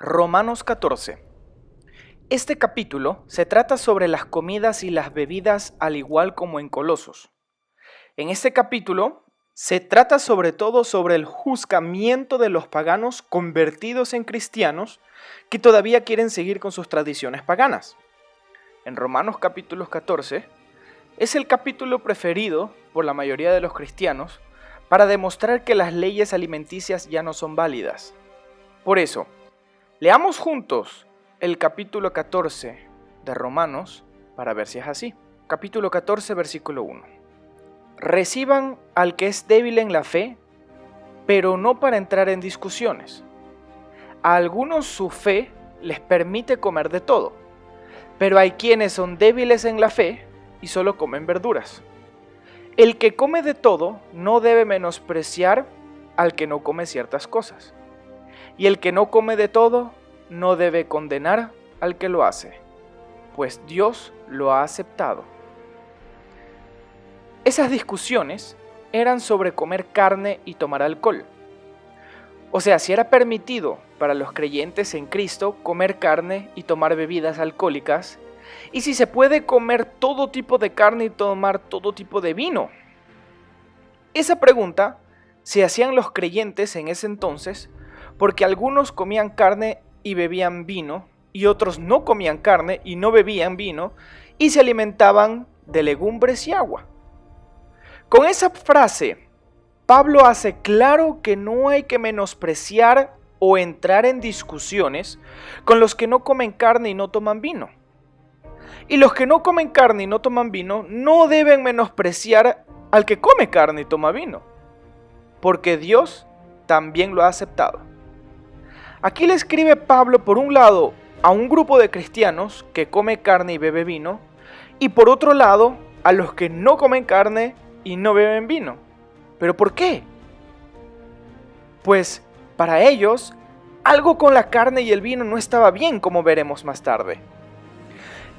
Romanos 14. Este capítulo se trata sobre las comidas y las bebidas al igual como en Colosos. En este capítulo se trata sobre todo sobre el juzgamiento de los paganos convertidos en cristianos que todavía quieren seguir con sus tradiciones paganas. En Romanos capítulo 14 es el capítulo preferido por la mayoría de los cristianos para demostrar que las leyes alimenticias ya no son válidas. Por eso, leamos juntos el capítulo 14 de Romanos para ver si es así. Capítulo 14, versículo 1. Reciban al que es débil en la fe, pero no para entrar en discusiones. A algunos su fe les permite comer de todo, pero hay quienes son débiles en la fe y solo comen verduras. El que come de todo no debe menospreciar al que no come ciertas cosas. Y el que no come de todo no debe condenar al que lo hace, pues Dios lo ha aceptado. Esas discusiones eran sobre comer carne y tomar alcohol. O sea, si era permitido para los creyentes en Cristo comer carne y tomar bebidas alcohólicas, y si se puede comer todo tipo de carne y tomar todo tipo de vino. Esa pregunta se hacían los creyentes en ese entonces porque algunos comían carne y bebían vino, y otros no comían carne y no bebían vino, y se alimentaban de legumbres y agua. Con esa frase, Pablo hace claro que no hay que menospreciar o entrar en discusiones con los que no comen carne y no toman vino. Y los que no comen carne y no toman vino no deben menospreciar al que come carne y toma vino, porque Dios también lo ha aceptado. Aquí le escribe Pablo, por un lado, a un grupo de cristianos que come carne y bebe vino, y por otro lado, a los que no comen carne y no beben vino. ¿Pero por qué? Pues para ellos, algo con la carne y el vino no estaba bien, como veremos más tarde.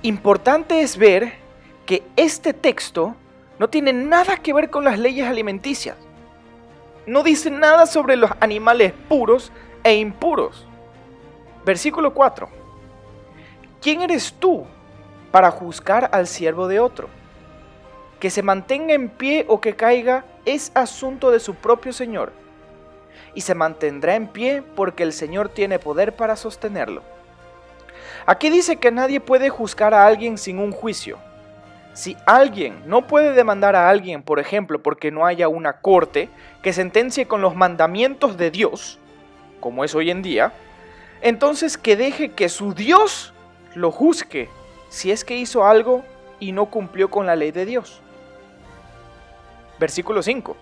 Importante es ver que este texto no tiene nada que ver con las leyes alimenticias. No dice nada sobre los animales puros e impuros. Versículo 4. ¿Quién eres tú para juzgar al siervo de otro? Que se mantenga en pie o que caiga es asunto de su propio Señor, y se mantendrá en pie porque el Señor tiene poder para sostenerlo. Aquí dice que nadie puede juzgar a alguien sin un juicio. Si alguien no puede demandar a alguien, por ejemplo, porque no haya una corte que sentencie con los mandamientos de Dios, como es hoy en día, entonces que deje que su Dios lo juzgue si es que hizo algo y no cumplió con la ley de Dios. Versículo 5.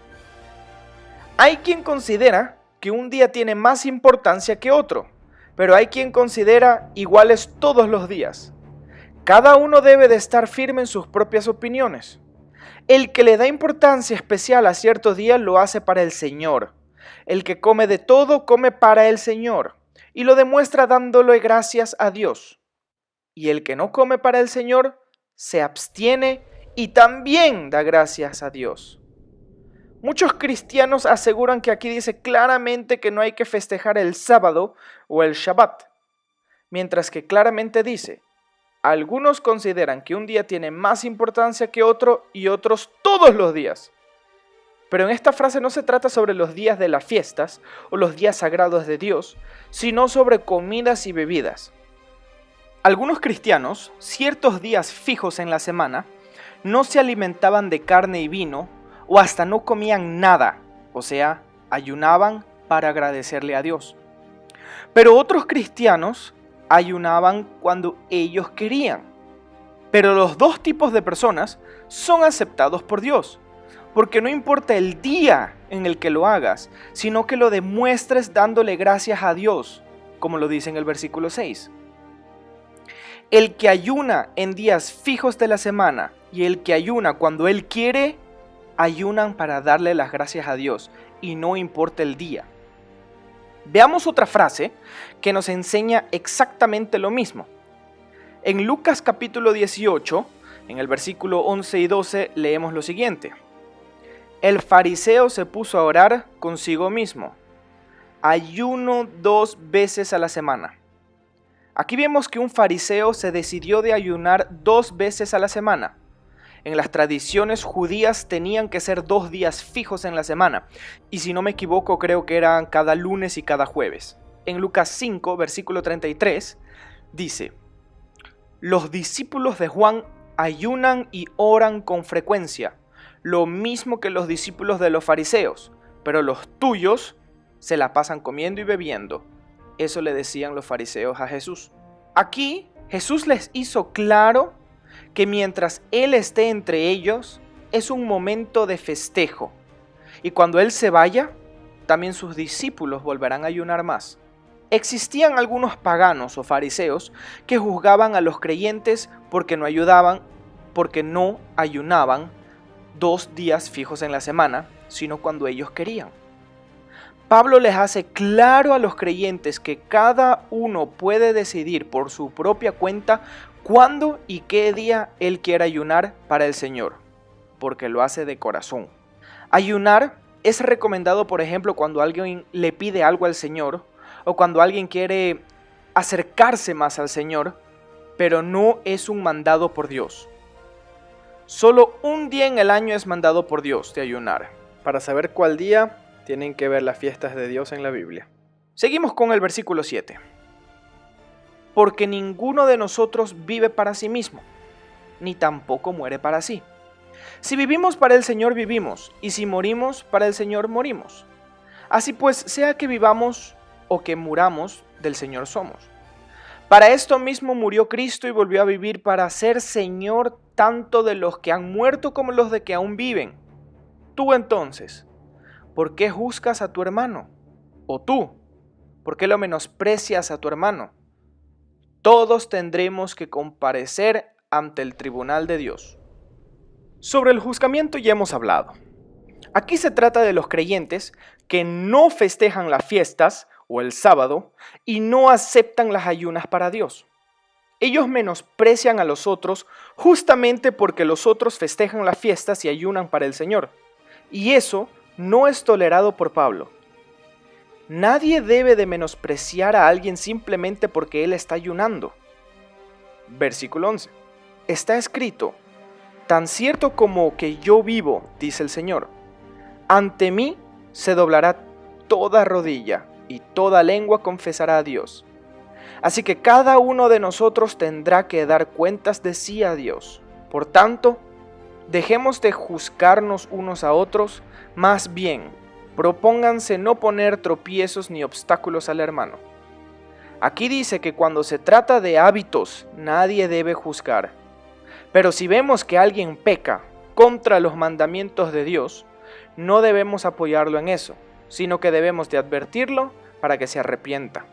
Hay quien considera que un día tiene más importancia que otro, pero hay quien considera iguales todos los días. Cada uno debe de estar firme en sus propias opiniones. El que le da importancia especial a ciertos días lo hace para el Señor. El que come de todo, come para el Señor, y lo demuestra dándole gracias a Dios. Y el que no come para el Señor, se abstiene y también da gracias a Dios. Muchos cristianos aseguran que aquí dice claramente que no hay que festejar el sábado o el Shabbat, mientras que claramente dice: algunos consideran que un día tiene más importancia que otro y otros todos los días. Pero en esta frase no se trata sobre los días de las fiestas o los días sagrados de Dios, sino sobre comidas y bebidas. Algunos cristianos, ciertos días fijos en la semana, no se alimentaban de carne y vino o hasta no comían nada, o sea, ayunaban para agradecerle a Dios. Pero otros cristianos ayunaban cuando ellos querían. Pero los dos tipos de personas son aceptados por Dios, porque no importa el día en el que lo hagas, sino que lo demuestres dándole gracias a Dios, como lo dice en el versículo 6. El que ayuna en días fijos de la semana y el que ayuna cuando él quiere, ayunan para darle las gracias a Dios, y no importa el día. Veamos otra frase que nos enseña exactamente lo mismo. En Lucas capítulo 18, en el versículo 11 y 12, leemos lo siguiente. El fariseo se puso a orar consigo mismo: ayuno 2 veces a la semana, Aquí vemos que un fariseo se decidió de ayunar 2 veces a la semana. En las tradiciones judías tenían que ser 2 días fijos en la semana, y si no me equivoco creo que eran cada lunes y cada jueves. En Lucas 5, versículo 33, dice: los discípulos de Juan ayunan y oran con frecuencia, lo mismo que los discípulos de los fariseos, pero los tuyos se la pasan comiendo y bebiendo. Eso le decían los fariseos a Jesús. Aquí Jesús les hizo claro que mientras Él esté entre ellos, es un momento de festejo. Y cuando Él se vaya, también sus discípulos volverán a ayunar más. Existían algunos paganos o fariseos que juzgaban a los creyentes porque no ayunaban 2 días fijos en la semana, sino cuando ellos querían. Pablo les hace claro a los creyentes que cada uno puede decidir por su propia cuenta cuándo y qué día él quiere ayunar para el Señor, porque lo hace de corazón. Ayunar es recomendado, por ejemplo, cuando alguien le pide algo al Señor o cuando alguien quiere acercarse más al Señor, pero no es un mandado por Dios. Solo un día en el año es mandado por Dios de ayunar. Para saber cuál día, tienen que ver las fiestas de Dios en la Biblia. Seguimos con el versículo 7. Porque ninguno de nosotros vive para sí mismo, ni tampoco muere para sí. Si vivimos para el Señor vivimos, y si morimos para el Señor morimos. Así pues, sea que vivamos o que muramos, del Señor somos. Para esto mismo murió Cristo y volvió a vivir para ser Señor tanto de los que han muerto como los de que aún viven. Tú entonces, ¿por qué juzgas a tu hermano? ¿O tú, por qué lo menosprecias a tu hermano? Todos tendremos que comparecer ante el tribunal de Dios. Sobre el juzgamiento ya hemos hablado. Aquí se trata de los creyentes que no festejan las fiestas o el sábado y no aceptan las ayunas para Dios. Ellos menosprecian a los otros justamente porque los otros festejan las fiestas y ayunan para el Señor. Y eso no es tolerado por Pablo. Nadie debe de menospreciar a alguien simplemente porque él está ayunando. Versículo 11. Está escrito: tan cierto como que yo vivo, dice el Señor, ante mí se doblará toda rodilla y toda lengua confesará a Dios. Así que cada uno de nosotros tendrá que dar cuentas de sí a Dios. Por tanto, dejemos de juzgarnos unos a otros, más bien, propónganse no poner tropiezos ni obstáculos al hermano. Aquí dice que cuando se trata de hábitos, nadie debe juzgar. Pero si vemos que alguien peca contra los mandamientos de Dios, no debemos apoyarlo en eso, sino que debemos de advertirlo para que se arrepienta.